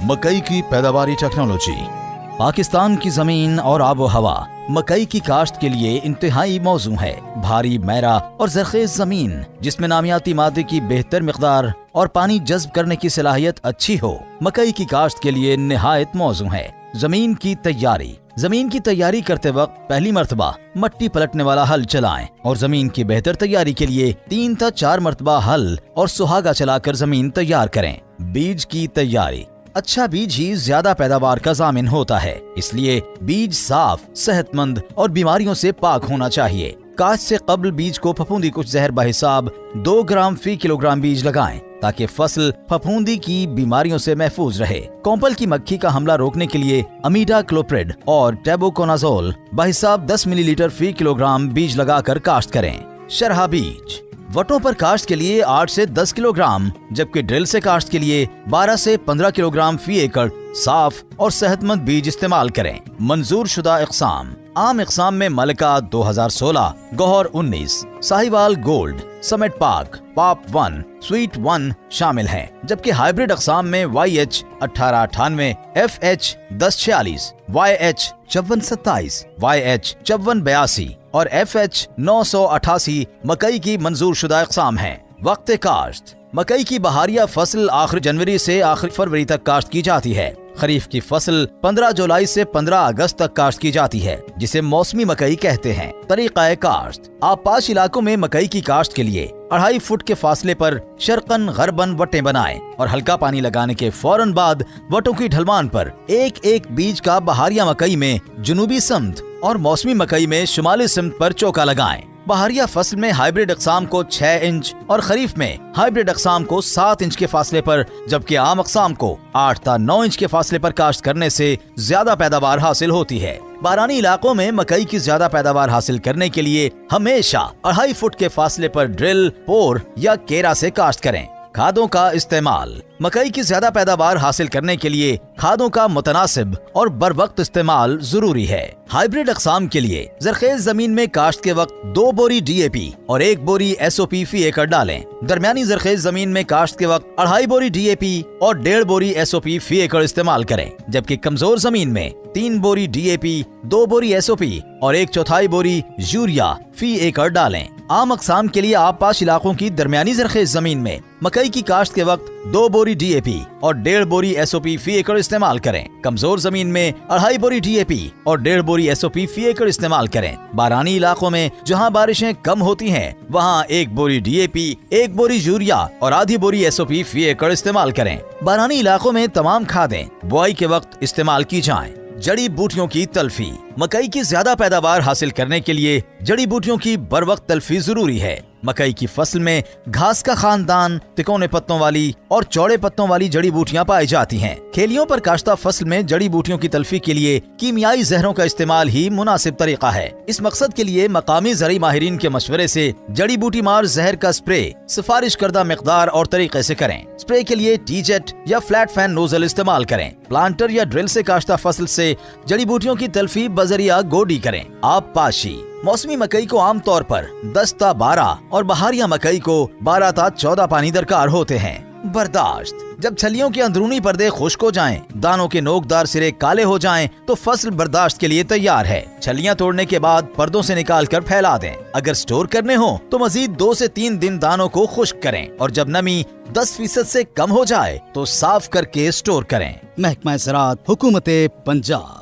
मकई की पैदावारी टेक्नोलॉजी। पाकिस्तान की जमीन और आबो हवा मकई की काश्त के लिए इंतहाई मौजू है। भारी, मैरा और जरखेज जमीन जिसमें नामियाती मादे की बेहतर मिकदार और पानी जज्ब करने की सलाहियत अच्छी हो, मकई की काश्त के लिए निहायत मौजू है। जमीन की तैयारी करते वक्त पहली मर्तबा मट्टी पलटने वाला हल चलाएं और जमीन की बेहतर तैयारी के लिए 3 से 4 मर्तबा हल और सुहागा चलाकर जमीन तैयार करें। बीज की तैयारी। अच्छा बीज ही ज्यादा पैदावार का जामिन होता है, इसलिए बीज साफ, सेहतमंद और बीमारियों से पाक होना चाहिए। काश्त से कबल बीज को फफूंदी कुछ जहर बहिसाब 2 ग्राम फी किलोग्राम बीज लगाएं ताकि फसल फफूंदी की बीमारियों से महफूज रहे। कॉम्पल की मक्खी का हमला रोकने के लिए अमीडाक्लोप्रिड और टेबुकोनाजोल बहिसाब 10 मिलीलीटर फी किलोग्राम बीज लगाकर काश्त करें। शरहा बीज। वटों पर काश्त के लिए 8 से 10 किलोग्राम, जबकि ड्रिल से काश्त के लिए 12 से 15 किलोग्राम फी एकड़ साफ और सेहतमंद बीज इस्तेमाल करें। मंजूर शुदा इक़साम। आम इक़साम में मलिका 2016, गौहर 19, साहिवाल गोल्ड, समेट पाक, पाप 1, स्वीट 1 शामिल हैं, जबकि हाइब्रिड इक़साम में YH 1898, FH 1046, YH 5427, YH 5482 और FH 988 मकई की मंजूर शुदा इक़साम हैं। वक्त काश्त। मकई की बहारिया फसल आखिर जनवरी से आखिर फरवरी तक काश्त की जाती है। खरीफ की फसल 15 जुलाई से 15 अगस्त तक काश्त की जाती है, जिसे मौसमी मकई कहते हैं। तरीक़ा काश्त। आपाश इलाकों में मकई की काश्त के लिए 2.5 फुट के फासले पर शर्कन गरबन वटें बनाएं और हल्का पानी लगाने के फौरन बाद वटों की ढलमान पर एक बीज का बहारिया मकई में जुनूबी सिमत और मौसमी मकई में शुमाली सिमत पर चौका लगाएं। बहारिया फसल में हाइब्रिड अक़साम को 6 इंच और खरीफ में हाइब्रिड अक़साम को 7 इंच के फासले पर, जबकि आम अक़साम को 8 से 9 इंच के फासले पर काश्त करने से ज्यादा पैदावार हासिल होती है। बारानी इलाकों में मकई की ज्यादा पैदावार हासिल करने के लिए हमेशा 2.5 फुट के फासले पर ड्रिल, पोर या केरा से काश्त करें। खादों का इस्तेमाल। मकई की ज्यादा पैदावार हासिल करने के लिए खादों का मुतनासिब और बर वक्त इस्तेमाल जरूरी है। हाइब्रिड अक़साम के लिए जरखेज जमीन में काश्त के वक्त 2 बोरी DAP और 1 बोरी SOP फी एकड़ डालें। दरमियानी जरखेज जमीन में काश्त के वक्त 2.5 बोरी DAP और 1.5 बोरी SOP फी एकड़ इस्तेमाल करें, जबकि कमजोर जमीन में 3 बोरी DAP, 2 बोरी SOP और 1/4 बोरी यूरिया फी एकड़ डालें। आम अक़साम के लिए आपाश इलाकों की दरमियानी जरखेज जमीन में मकई की काश्त के वक्त 2 बोरी DAP और 1.5 बोरी SOP फी एकड़ इस्तेमाल करें। कमजोर जमीन में 2.5 बोरी DAP और 1.5 बोरी SOP फी एकड़ इस्तेमाल करें। बारानी इलाकों में जहां बारिशें कम होती हैं, वहां 1 बोरी DAP, 1 बोरी यूरिया और आधी बोरी SOP फी एकड़ इस्तेमाल करें। बारानी इलाकों में तमाम खादें बुआई के वक्त इस्तेमाल की जाएं। जड़ी बूटियों की तल्फी। मकई की ज्यादा पैदावार हासिल करने के लिए जड़ी बूटियों की बर वक्त तल्फी जरूरी है। मकई की फसल में घास का खानदान, तिकोने पत्तों वाली और चौड़े पत्तों वाली जड़ी बूटियां पाई जाती हैं। खेलियों पर काश्ता फसल में जड़ी बूटियों की तल्फी के लिए कीमियाई जहरों का इस्तेमाल ही मुनासिब तरीका है। इस मकसद के लिए मकामी ज़रई माहिरीन के मशवरे से जड़ी बूटी मार जहर का स्प्रे सिफारिश करदा मिकदार और तरीके से करें। स्प्रे के लिए टीजेट या फ्लैट फैन नोजल इस्तेमाल करें। प्लांटर या ड्रिल से काश्ता फसल से जड़ी बूटियों की तल्फी बजरिया गोडी करें। आप पाशी। मौसमी मकई को आम तौर पर 10 से 12 और बहारिया मकई को 12 से 14 पानी दरकार होते हैं। बर्दाश्त। जब छलियों के अंदरूनी पर्दे खुश्क हो जाएं, दानों के नोकदार सिरे काले हो जाएं, तो फसल बर्दाश्त के लिए तैयार है। छलियां तोड़ने के बाद पर्दों से निकालकर फैला दें। अगर स्टोर करने हो तो मजीद 2 से 3 दिन दानों को खुश्क करें और जब नमी 10% से कम हो जाए तो साफ करके स्टोर करें। महकमा ज़राअत, हुकूमत पंजाब।